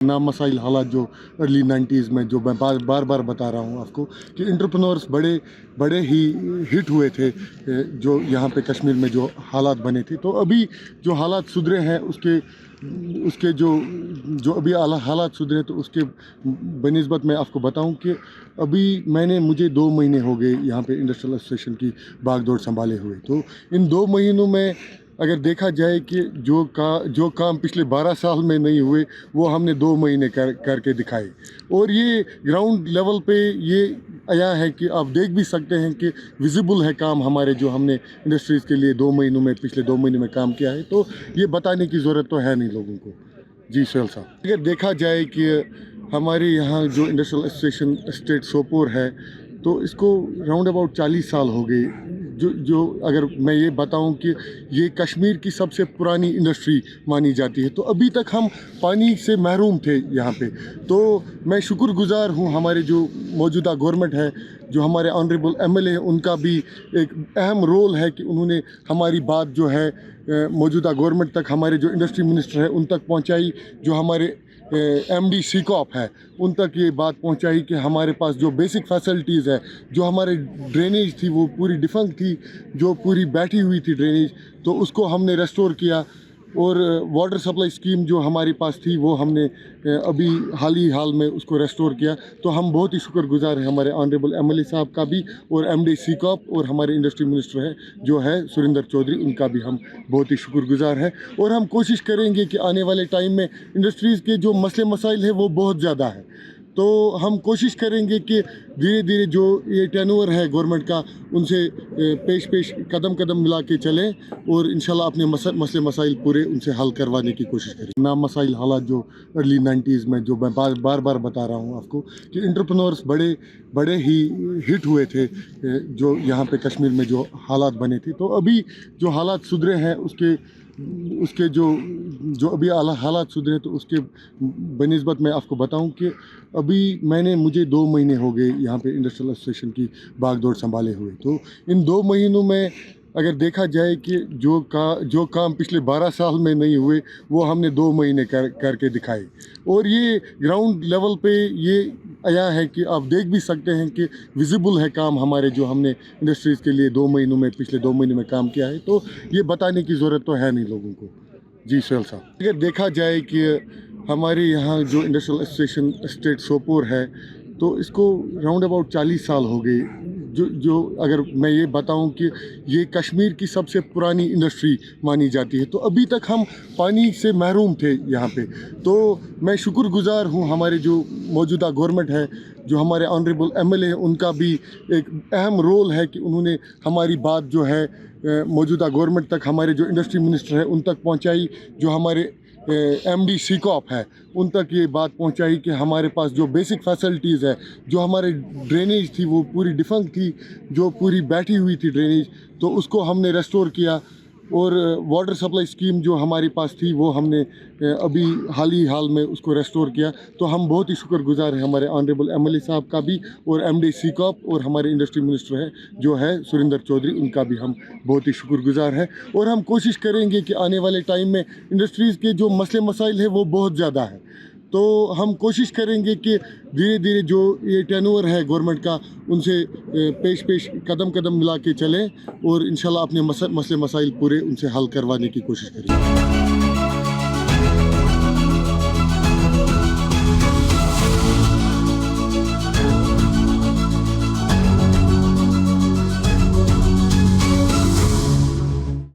नामसाइल हालात जो early 90s में जो मैं बार बार बता रहा हूँ आपको कि इंटरप्रेन्योर्स बड़े बड़े ही हिट हुए थे जो यहाँ पे कश्मीर में जो हालात बने थे। तो अभी जो हालात सुधरे हैं उसके उसके जो जो अभी हालात सुधरे तो उसके बनिस्बत मैं आपको बताऊं कि अभी मुझे 2 महीने हो गए यहाँ पे इंडस्ट्रियल एसोसिएशन की भागदौड़ संभाले हुए। तो इन 2 महीनों में अगर देखा जाए कि जो काम पिछले 12 साल में नहीं हुए वो हमने 2 महीने करके दिखाए। और ये ग्राउंड लेवल पे ये आया है कि आप देख भी सकते हैं कि विजिबल है काम हमारे जो हमने इंडस्ट्रीज़ के लिए पिछले 2 महीने में काम किया है। तो ये बताने की ज़रूरत तो है नहीं लोगों को। जी सोहेल साहब, अगर देखा जाए कि हमारे यहाँ जो इंडस्ट्रियल एसोसिएशन स्टेट सोपोर है तो इसको राउंड अबाउट 40 साल हो गए। जो अगर मैं ये बताऊं कि ये कश्मीर की सबसे पुरानी इंडस्ट्री मानी जाती है। तो अभी तक हम पानी से महरूम थे यहाँ पे। तो मैं शुक्रगुजार हूँ हमारे जो मौजूदा गवर्नमेंट है, जो हमारे ऑनरेबल एमएलए हैं, उनका भी एक अहम रोल है कि उन्होंने हमारी बात जो है मौजूदा गवर्नमेंट तक, हमारे जो इंडस्ट्री मिनिस्टर है उन तक पहुँचाई, जो हमारे एमडी सीकॉप है उन तक ये बात पहुंचाई कि हमारे पास जो बेसिक फैसिलिटीज़ है, जो हमारे ड्रेनेज थी वो पूरी डिफंक्ट थी, जो पूरी बैठी हुई थी ड्रेनेज, तो उसको हमने रेस्टोर किया। और वाटर सप्लाई स्कीम जो हमारे पास थी वो हमने अभी हाल में उसको रेस्टोर किया। तो हम बहुत ही शुक्रगुजार हैं हमारे ऑनरेबल एमएलए साहब का भी, और एमडी सीकॉप और हमारे इंडस्ट्री मिनिस्टर है जो है सुरिंदर चौधरी, उनका भी हम बहुत ही शुक्रगुजार हैं। और हम कोशिश करेंगे कि आने वाले टाइम में इंडस्ट्रीज़ के जो मसले मसाइल है वो बहुत ज़्यादा है। तो हम कोशिश करेंगे कि धीरे धीरे जो ये टर्नओवर है गवर्नमेंट का उनसे पेश कदम मिला के चलें और इंशाल्लाह अपने मसले मसाइल पूरे उनसे हल करवाने की कोशिश करें। नामसाइल हालात जो अर्ली 90s में जो मैं बार बता रहा हूँ आपको कि इंटरप्रेन्योर्स बड़े ही हिट हुए थे जो यहाँ पे कश्मीर में जो हालात बने थे। तो अभी जो हालात सुधरे हैं उसके जो अभी हालात सुधरे तो उसके बनिस्बत मैं आपको बताऊं कि अभी मुझे 2 महीने हो गए यहाँ पे इंडस्ट्रियल एसोसिएशन की भागदौड़ संभाले हुए। तो इन 2 महीनों में अगर देखा जाए कि जो काम पिछले 12 साल में नहीं हुए वो हमने 2 महीने करके दिखाए। और ये ग्राउंड लेवल पे ये आया है कि आप देख भी सकते हैं कि विजिबल है काम हमारे जो हमने इंडस्ट्रीज़ के लिए पिछले 2 महीने में काम किया है। तो ये बताने की ज़रूरत तो है नहीं लोगों को। जी सोहेल साहब, अगर देखा जाए कि हमारे यहाँ जो इंडस्ट्रियल एसोसिएशन स्टेट सोपोर है तो इसको राउंड अबाउट 40 साल हो गए। जो अगर मैं ये बताऊं कि ये कश्मीर की सबसे पुरानी इंडस्ट्री मानी जाती है। तो अभी तक हम पानी से महरूम थे यहाँ पे। तो मैं शुक्रगुजार हूँ हमारे जो मौजूदा गवर्नमेंट है, जो हमारे ऑनरेबल एमएलए हैं, उनका भी एक अहम रोल है कि उन्होंने हमारी बात जो है मौजूदा गवर्नमेंट तक, हमारे जो इंडस्ट्री मिनिस्टर है उन तक पहुँचाई, जो हमारे एमडी सीकॉप है उन तक ये बात पहुंचाई कि हमारे पास जो बेसिक फैसिलिटीज़ है, जो हमारे ड्रेनेज थी वो पूरी डिफंक्ट थी, जो पूरी बैठी हुई थी ड्रेनेज, तो उसको हमने रेस्टोर किया। और वाटर सप्लाई स्कीम जो हमारे पास थी वो हमने अभी हाल में उसको रेस्टोर किया। तो हम बहुत ही शुक्रगुजार हैं हमारे ऑनरेबल एमएलए साहब का भी, और एमडी सीकॉप और हमारे इंडस्ट्री मिनिस्टर है जो है सुरिंदर चौधरी, उनका भी हम बहुत ही शुक्रगुजार हैं। और हम कोशिश करेंगे कि आने वाले टाइम में इंडस्ट्रीज़ के जो मसले मसाइल है वो बहुत ज़्यादा है। तो हम कोशिश करेंगे कि धीरे धीरे जो ये टर्नओवर है गवर्नमेंट का उनसे पेश कदम मिला के चलें और इंशाल्लाह अपने मसले मसाइल पूरे उनसे हल करवाने की कोशिश करेंगे।